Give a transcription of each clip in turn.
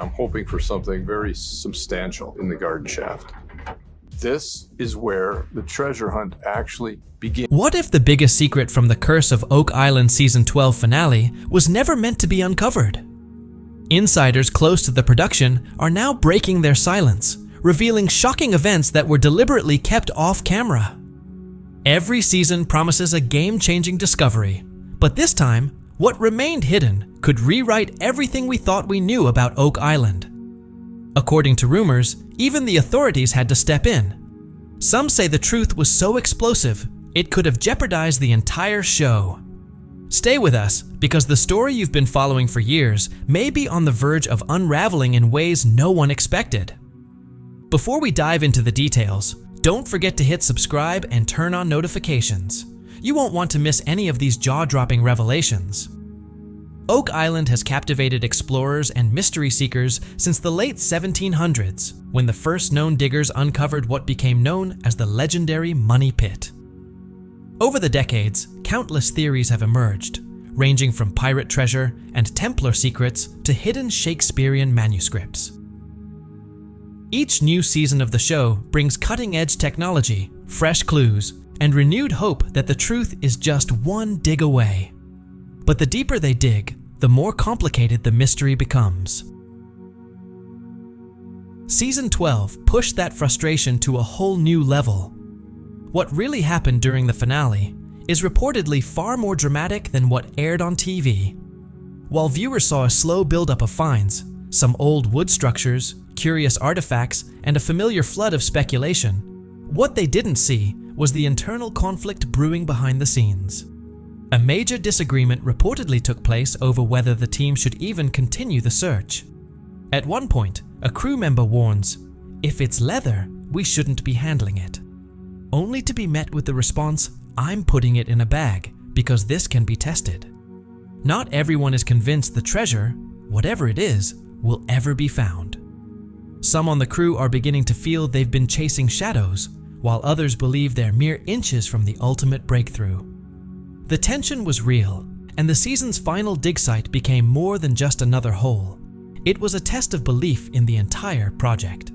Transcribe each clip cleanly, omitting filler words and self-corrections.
I'm hoping for something very substantial in the garden shaft. This is where the treasure hunt actually begins. What if the biggest secret from the Curse of Oak Island Season 12 finale was never meant to be uncovered? Insiders close to the production are now breaking their silence, revealing shocking events that were deliberately kept off camera. Every season promises a game-changing discovery, but this time, what remained hidden could rewrite everything we thought we knew about Oak Island. According to rumors, even the authorities had to step in. Some say the truth was so explosive, it could have jeopardized the entire show. Stay with us, because the story you've been following for years may be on the verge of unraveling in ways no one expected. Before we dive into the details, don't forget to hit subscribe and turn on notifications. You won't want to miss any of these jaw-dropping revelations. Oak Island has captivated explorers and mystery seekers since the late 1700s, when the first known diggers uncovered what became known as the legendary Money Pit. Over the decades, countless theories have emerged, ranging from pirate treasure and Templar secrets to hidden Shakespearean manuscripts. Each new season of the show brings cutting-edge technology, fresh clues, and renewed hope that the truth is just one dig away. But the deeper they dig, the more complicated the mystery becomes. Season 12 pushed that frustration to a whole new level. What really happened during the finale is reportedly far more dramatic than what aired on TV. While viewers saw a slow buildup of finds, some old wood structures, curious artifacts, and a familiar flood of speculation, what they didn't see was the internal conflict brewing behind the scenes. A major disagreement reportedly took place over whether the team should even continue the search. At one point, a crew member warns, "If it's leather, we shouldn't be handling it," only to be met with the response, "I'm putting it in a bag because this can be tested." Not everyone is convinced the treasure, whatever it is, will ever be found. Some on the crew are beginning to feel they've been chasing shadows, while others believe they're mere inches from the ultimate breakthrough. The tension was real, and the season's final dig site became more than just another hole. It was a test of belief in the entire project.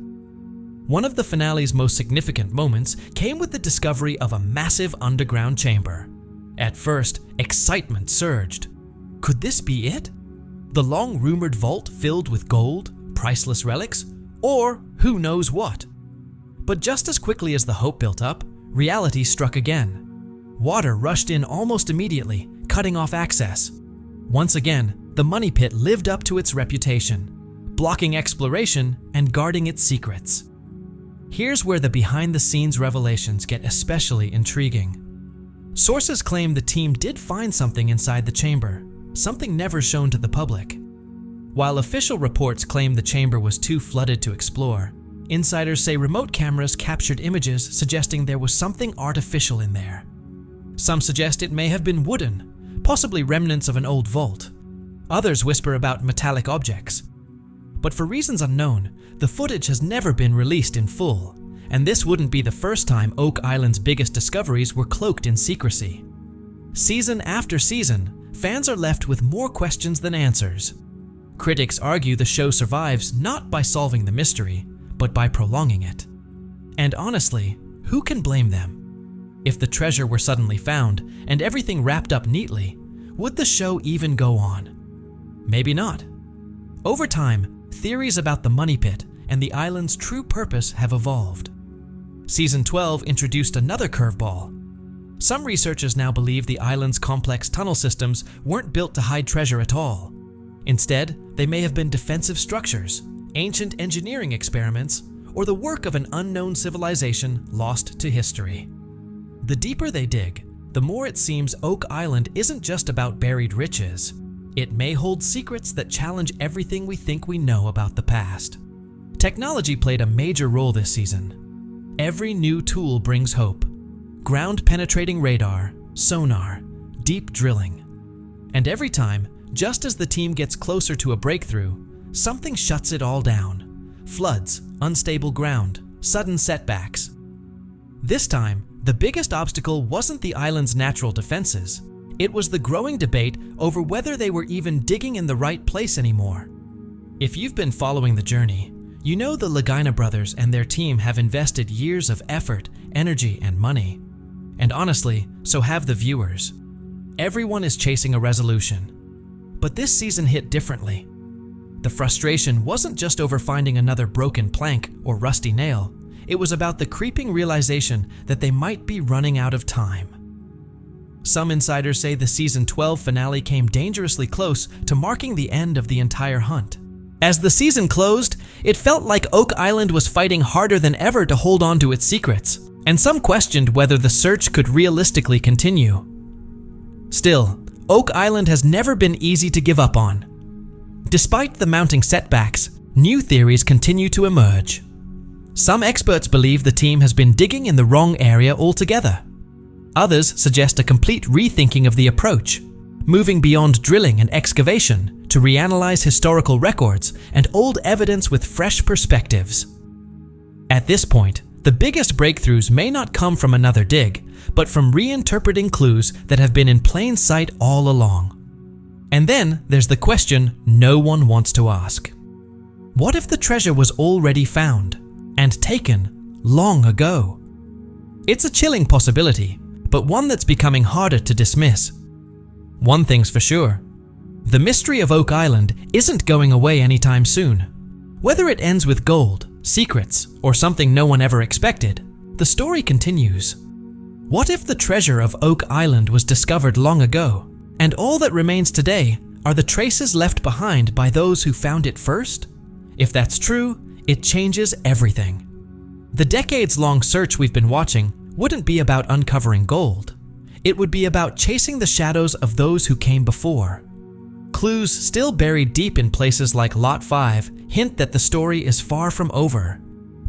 One of the finale's most significant moments came with the discovery of a massive underground chamber. At first, excitement surged. Could this be it? The long-rumored vault filled with gold, priceless relics, or who knows what? But just as quickly as the hope built up, reality struck again. Water rushed in almost immediately, cutting off access. Once again, the Money Pit lived up to its reputation, blocking exploration and guarding its secrets. Here's where the behind-the-scenes revelations get especially intriguing. Sources claim the team did find something inside the chamber, something never shown to the public. While official reports claim the chamber was too flooded to explore, insiders say remote cameras captured images suggesting there was something artificial in there. Some suggest it may have been wooden, possibly remnants of an old vault. Others whisper about metallic objects. But for reasons unknown, the footage has never been released in full, and this wouldn't be the first time Oak Island's biggest discoveries were cloaked in secrecy. Season after season, fans are left with more questions than answers. Critics argue the show survives not by solving the mystery, but by prolonging it. And honestly, who can blame them? If the treasure were suddenly found and everything wrapped up neatly, would the show even go on? Maybe not. Over time, theories about the Money Pit and the island's true purpose have evolved. Season 12 introduced another curveball. Some researchers now believe the island's complex tunnel systems weren't built to hide treasure at all. Instead, they may have been defensive structures, ancient engineering experiments, or the work of an unknown civilization lost to history. The deeper they dig, the more it seems Oak Island isn't just about buried riches. It may hold secrets that challenge everything we think we know about the past. Technology played a major role this season. Every new tool brings hope. Ground-penetrating radar, sonar, deep drilling. And every time, just as the team gets closer to a breakthrough, something shuts it all down. Floods, unstable ground, sudden setbacks. This time, the biggest obstacle wasn't the island's natural defenses. It was the growing debate over whether they were even digging in the right place anymore. If you've been following the journey, you know the Laguina brothers and their team have invested years of effort, energy, and money. And honestly, so have the viewers. Everyone is chasing a resolution. But this season hit differently. The frustration wasn't just over finding another broken plank or rusty nail. It was about the creeping realization that they might be running out of time. Some insiders say the season 12 finale came dangerously close to marking the end of the entire hunt. As the season closed, it felt like Oak Island was fighting harder than ever to hold on to its secrets, and some questioned whether the search could realistically continue. Still, Oak Island has never been easy to give up on. Despite the mounting setbacks, new theories continue to emerge. Some experts believe the team has been digging in the wrong area altogether. Others suggest a complete rethinking of the approach, moving beyond drilling and excavation to reanalyze historical records and old evidence with fresh perspectives. At this point, the biggest breakthroughs may not come from another dig, but from reinterpreting clues that have been in plain sight all along. And then there's the question no one wants to ask. What if the treasure was already found and taken long ago? It's a chilling possibility, but one that's becoming harder to dismiss. One thing's for sure. The mystery of Oak Island isn't going away anytime soon. Whether it ends with gold, secrets, or something no one ever expected, the story continues. What if the treasure of Oak Island was discovered long ago, and all that remains today are the traces left behind by those who found it first? If that's true, it changes everything. The decades-long search we've been watching wouldn't be about uncovering gold. It would be about chasing the shadows of those who came before. Clues still buried deep in places like Lot 5 hint that the story is far from over.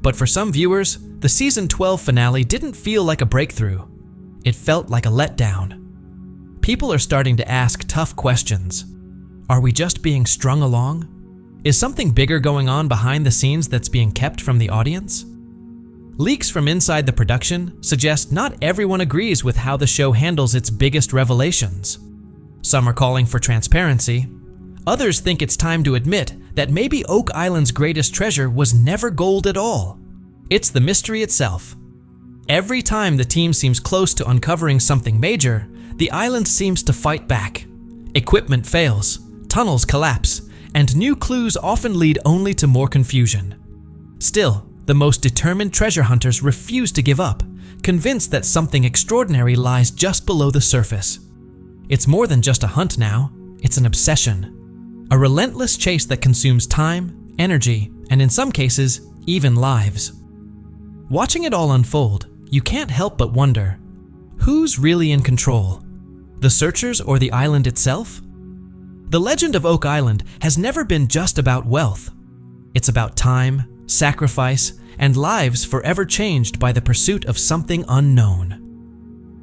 But for some viewers, the season 12 finale didn't feel like a breakthrough. It felt like a letdown. People are starting to ask tough questions. Are we just being strung along? Is something bigger going on behind the scenes that's being kept from the audience? Leaks from inside the production suggest not everyone agrees with how the show handles its biggest revelations. Some are calling for transparency. Others think it's time to admit that maybe Oak Island's greatest treasure was never gold at all. It's the mystery itself. Every time the team seems close to uncovering something major, the island seems to fight back. Equipment fails, tunnels collapse, and new clues often lead only to more confusion. Still, the most determined treasure hunters refuse to give up, convinced that something extraordinary lies just below the surface. It's more than just a hunt now, it's an obsession. A relentless chase that consumes time, energy, and in some cases, even lives. Watching it all unfold, you can't help but wonder, who's really in control? The searchers or the island itself? The legend of Oak Island has never been just about wealth. It's about time, sacrifice, and lives forever changed by the pursuit of something unknown.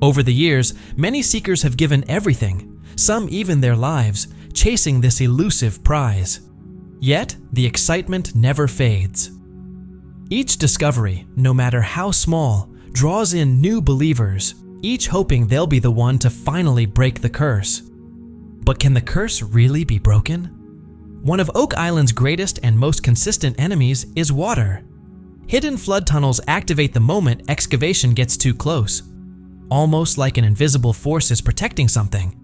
Over the years, many seekers have given everything, some even their lives, chasing this elusive prize. Yet, the excitement never fades. Each discovery, no matter how small, draws in new believers, each hoping they'll be the one to finally break the curse. But can the curse really be broken? One of Oak Island's greatest and most consistent enemies is water. Hidden flood tunnels activate the moment excavation gets too close. Almost like an invisible force is protecting something.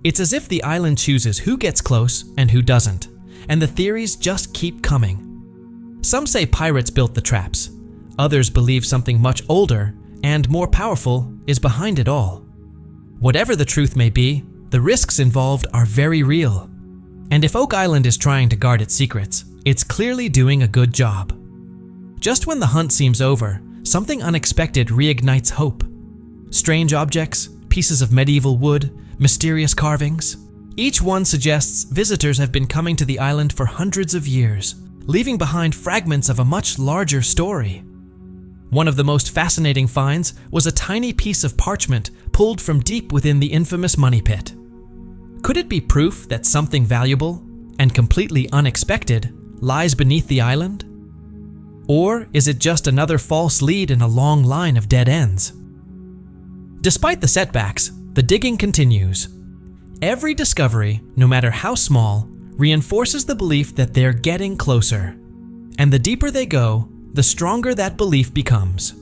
It's as if the island chooses who gets close and who doesn't, and the theories just keep coming. Some say pirates built the traps. Others believe something much older and more powerful is behind it all. Whatever the truth may be, the risks involved are very real. And if Oak Island is trying to guard its secrets, it's clearly doing a good job. Just when the hunt seems over, something unexpected reignites hope. Strange objects, pieces of medieval wood, mysterious carvings. Each one suggests visitors have been coming to the island for hundreds of years, leaving behind fragments of a much larger story. One of the most fascinating finds was a tiny piece of parchment pulled from deep within the infamous money pit. Could it be proof that something valuable and completely unexpected lies beneath the island? Or is it just another false lead in a long line of dead ends? Despite the setbacks, the digging continues. Every discovery, no matter how small, reinforces the belief that they're getting closer. And the deeper they go, the stronger that belief becomes.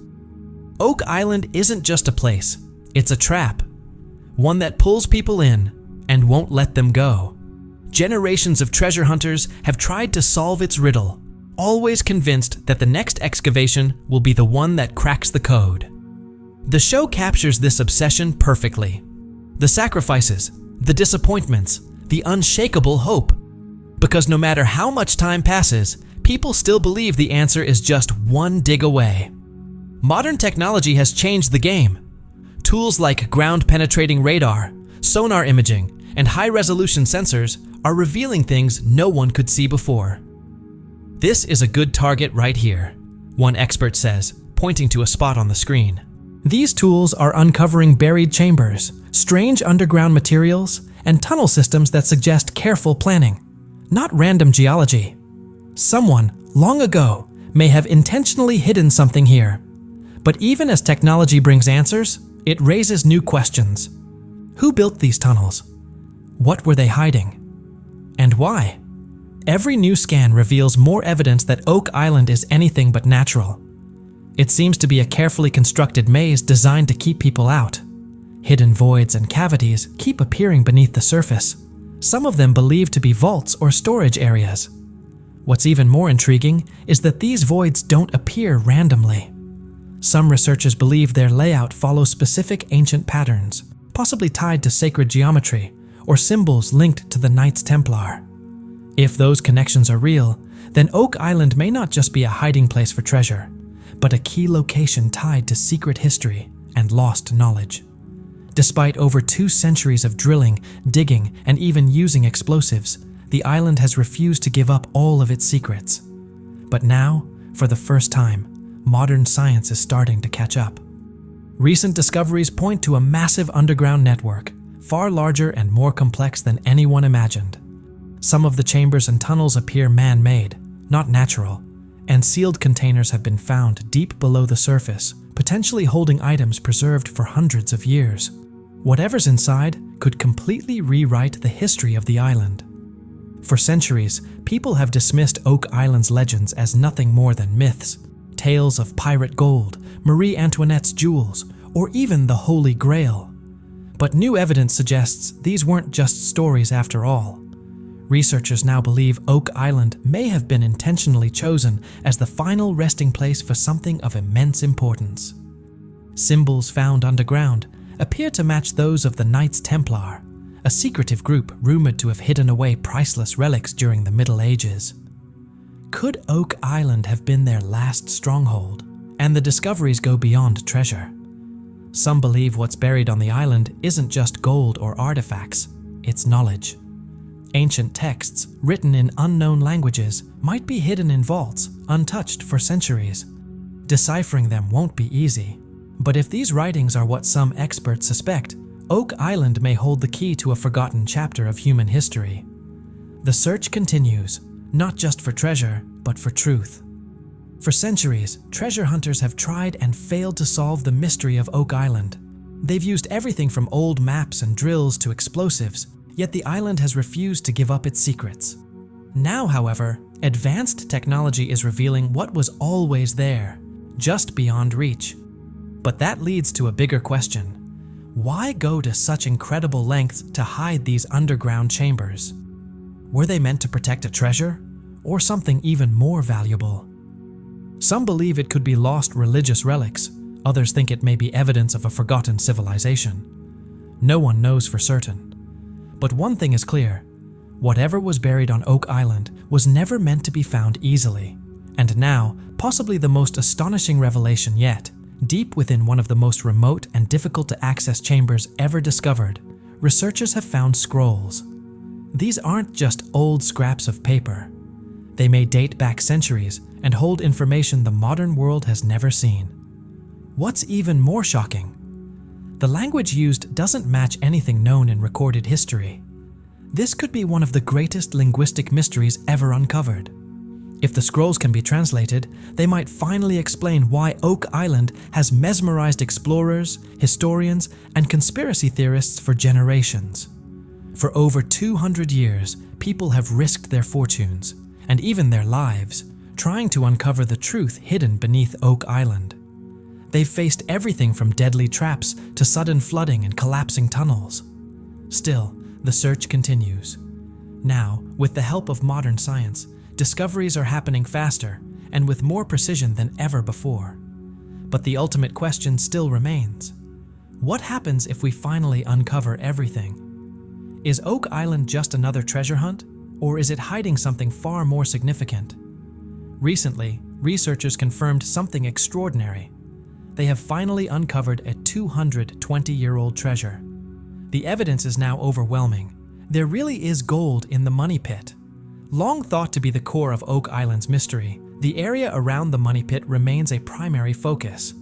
Oak Island isn't just a place, it's a trap. One that pulls people in and won't let them go. Generations of treasure hunters have tried to solve its riddle, always convinced that the next excavation will be the one that cracks the code. The show captures this obsession perfectly. The sacrifices, the disappointments, the unshakable hope. Because no matter how much time passes, people still believe the answer is just one dig away. Modern technology has changed the game. Tools like ground-penetrating radar, sonar imaging, and high-resolution sensors are revealing things no one could see before. This is a good target right here, one expert says, pointing to a spot on the screen. These tools are uncovering buried chambers, strange underground materials, and tunnel systems that suggest careful planning, not random geology. Someone, long ago, may have intentionally hidden something here. But even as technology brings answers, it raises new questions. Who built these tunnels? What were they hiding? And why? Every new scan reveals more evidence that Oak Island is anything but natural. It seems to be a carefully constructed maze designed to keep people out. Hidden voids and cavities keep appearing beneath the surface, some of them believed to be vaults or storage areas. What's even more intriguing is that these voids don't appear randomly. Some researchers believe their layout follows specific ancient patterns, possibly tied to sacred geometry or symbols linked to the Knights Templar. If those connections are real, then Oak Island may not just be a hiding place for treasure, but a key location tied to secret history and lost knowledge. Despite over 2 centuries of drilling, digging, and even using explosives, the island has refused to give up all of its secrets. But now, for the first time, modern science is starting to catch up. Recent discoveries point to a massive underground network, far larger and more complex than anyone imagined. Some of the chambers and tunnels appear man-made, not natural, and sealed containers have been found deep below the surface, potentially holding items preserved for hundreds of years. Whatever's inside could completely rewrite the history of the island. For centuries, people have dismissed Oak Island's legends as nothing more than myths, tales of pirate gold, Marie Antoinette's jewels, or even the Holy Grail. But new evidence suggests these weren't just stories after all. Researchers now believe Oak Island may have been intentionally chosen as the final resting place for something of immense importance. Symbols found underground appear to match those of the Knights Templar, a secretive group rumored to have hidden away priceless relics during the Middle Ages. Could Oak Island have been their last stronghold, and the discoveries go beyond treasure? Some believe what's buried on the island isn't just gold or artifacts, it's knowledge. Ancient texts, written in unknown languages, might be hidden in vaults, untouched for centuries. Deciphering them won't be easy. But if these writings are what some experts suspect, Oak Island may hold the key to a forgotten chapter of human history. The search continues, not just for treasure, but for truth. For centuries, treasure hunters have tried and failed to solve the mystery of Oak Island. They've used everything from old maps and drills to explosives, yet the island has refused to give up its secrets. Now, however, advanced technology is revealing what was always there, just beyond reach. But that leads to a bigger question. Why go to such incredible lengths to hide these underground chambers? Were they meant to protect a treasure, or something even more valuable? Some believe it could be lost religious relics, others think it may be evidence of a forgotten civilization. No one knows for certain. But one thing is clear, whatever was buried on Oak Island was never meant to be found easily. And now, possibly the most astonishing revelation yet, deep within one of the most remote and difficult to access chambers ever discovered, researchers have found scrolls. These aren't just old scraps of paper. They may date back centuries and hold information the modern world has never seen. What's even more shocking? The language used doesn't match anything known in recorded history. This could be one of the greatest linguistic mysteries ever uncovered. If the scrolls can be translated, they might finally explain why Oak Island has mesmerized explorers, historians, and conspiracy theorists for generations. For over 200 years, people have risked their fortunes, and even their lives, trying to uncover the truth hidden beneath Oak Island. They've faced everything from deadly traps to sudden flooding and collapsing tunnels. Still, the search continues. Now, with the help of modern science, discoveries are happening faster and with more precision than ever before. But the ultimate question still remains. What happens if we finally uncover everything? Is Oak Island just another treasure hunt, or is it hiding something far more significant? Recently, researchers confirmed something extraordinary. They have finally uncovered a 220-year-old treasure. The evidence is now overwhelming. There really is gold in the money pit. Long thought to be the core of Oak Island's mystery, the area around the money pit remains a primary focus.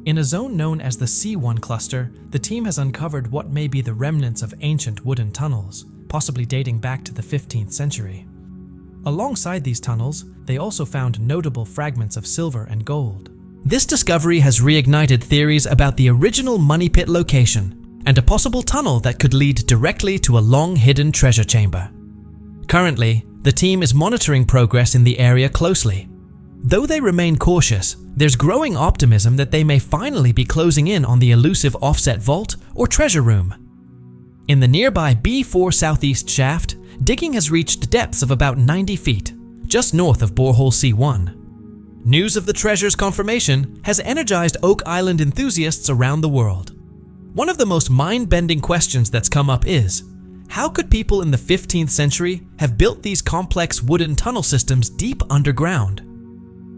In a zone known as the C1 cluster, the team has uncovered what may be the remnants of ancient wooden tunnels, possibly dating back to the 15th century. Alongside these tunnels, they also found notable fragments of silver and gold. This discovery has reignited theories about the original money pit location and a possible tunnel that could lead directly to a long-hidden treasure chamber. Currently, the team is monitoring progress in the area closely. Though they remain cautious, there's growing optimism that they may finally be closing in on the elusive offset vault or treasure room. In the nearby B4 Southeast shaft, digging has reached depths of about 90 feet, just north of borehole C1. News of the treasure's confirmation has energized Oak Island enthusiasts around the world. One of the most mind-bending questions that's come up is, how could people in the 15th century have built these complex wooden tunnel systems deep underground?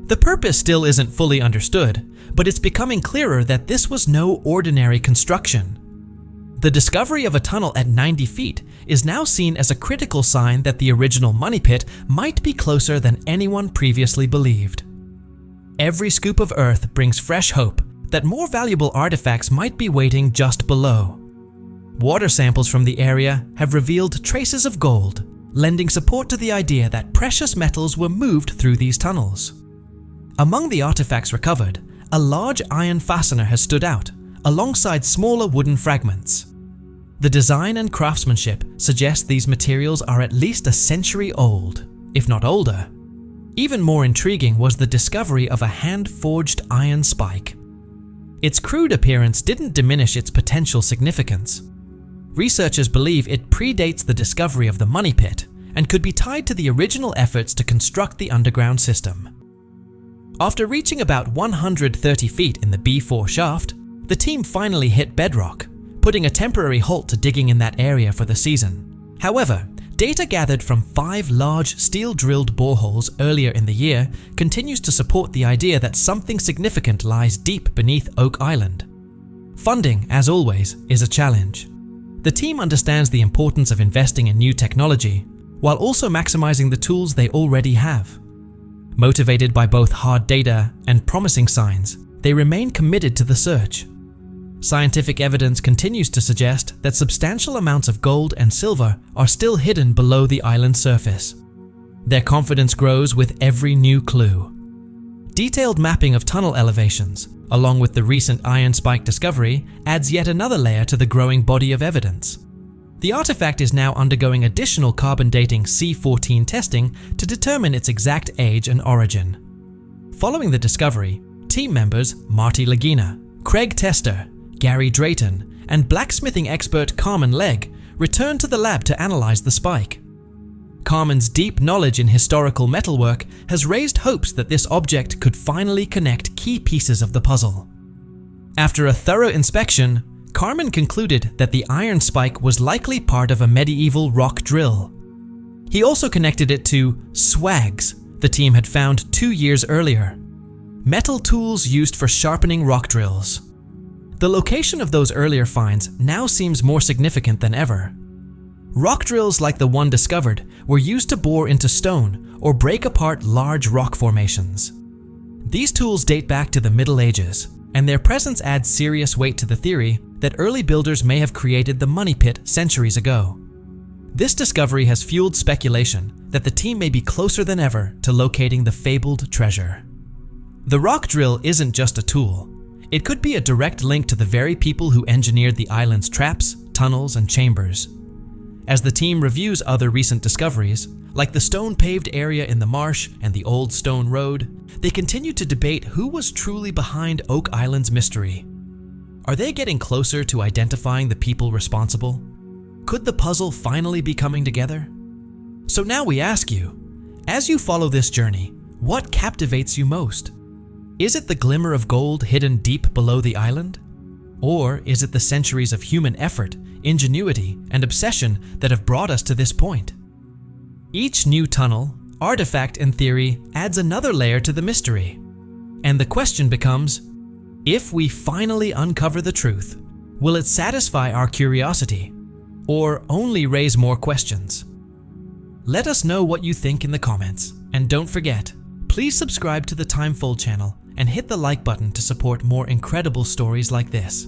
The purpose still isn't fully understood, but it's becoming clearer that this was no ordinary construction. The discovery of a tunnel at 90 feet is now seen as a critical sign that the original money pit might be closer than anyone previously believed. Every scoop of earth brings fresh hope that more valuable artifacts might be waiting just below. Water samples from the area have revealed traces of gold, lending support to the idea that precious metals were moved through these tunnels. Among the artifacts recovered, a large iron fastener has stood out, alongside smaller wooden fragments. The design and craftsmanship suggest these materials are at least a century old, if not older. Even more intriguing was the discovery of a hand-forged iron spike. Its crude appearance didn't diminish its potential significance. Researchers believe it predates the discovery of the money pit and could be tied to the original efforts to construct the underground system. After reaching about 130 feet in the B4 shaft, the team finally hit bedrock, putting a temporary halt to digging in that area for the season. However, data gathered from 5 large steel-drilled boreholes earlier in the year continues to support the idea that something significant lies deep beneath Oak Island. Funding, as always, is a challenge. The team understands the importance of investing in new technology, while also maximizing the tools they already have. Motivated by both hard data and promising signs, they remain committed to the search. Scientific evidence continues to suggest that substantial amounts of gold and silver are still hidden below the island's surface. Their confidence grows with every new clue. Detailed mapping of tunnel elevations, along with the recent iron spike discovery, adds yet another layer to the growing body of evidence. The artifact is now undergoing additional carbon dating C14 testing to determine its exact age and origin. Following the discovery, team members Marty Lagina, Craig Tester, Gary Drayton, and blacksmithing expert Carmen Legg returned to the lab to analyze the spike. Carmen's deep knowledge in historical metalwork has raised hopes that this object could finally connect key pieces of the puzzle. After a thorough inspection, Carmen concluded that the iron spike was likely part of a medieval rock drill. He also connected it to swags the team had found 2 years earlier, metal tools used for sharpening rock drills. The location of those earlier finds now seems more significant than ever. Rock drills like the one discovered were used to bore into stone or break apart large rock formations. These tools date back to the Middle Ages, and their presence adds serious weight to the theory that early builders may have created the money pit centuries ago. This discovery has fueled speculation that the team may be closer than ever to locating the fabled treasure. The rock drill isn't just a tool. It could be a direct link to the very people who engineered the island's traps, tunnels, and chambers. As the team reviews other recent discoveries, like the stone-paved area in the marsh and the old stone road, they continue to debate who was truly behind Oak Island's mystery. Are they getting closer to identifying the people responsible? Could the puzzle finally be coming together? So now we ask you, as you follow this journey, what captivates you most? Is it the glimmer of gold hidden deep below the island? Or is it the centuries of human effort, ingenuity, and obsession that have brought us to this point? Each new tunnel, artifact, and theory adds another layer to the mystery. And the question becomes, if we finally uncover the truth, will it satisfy our curiosity or only raise more questions? Let us know what you think in the comments, and don't forget, please subscribe to the Timefold channel and hit the like button to support more incredible stories like this.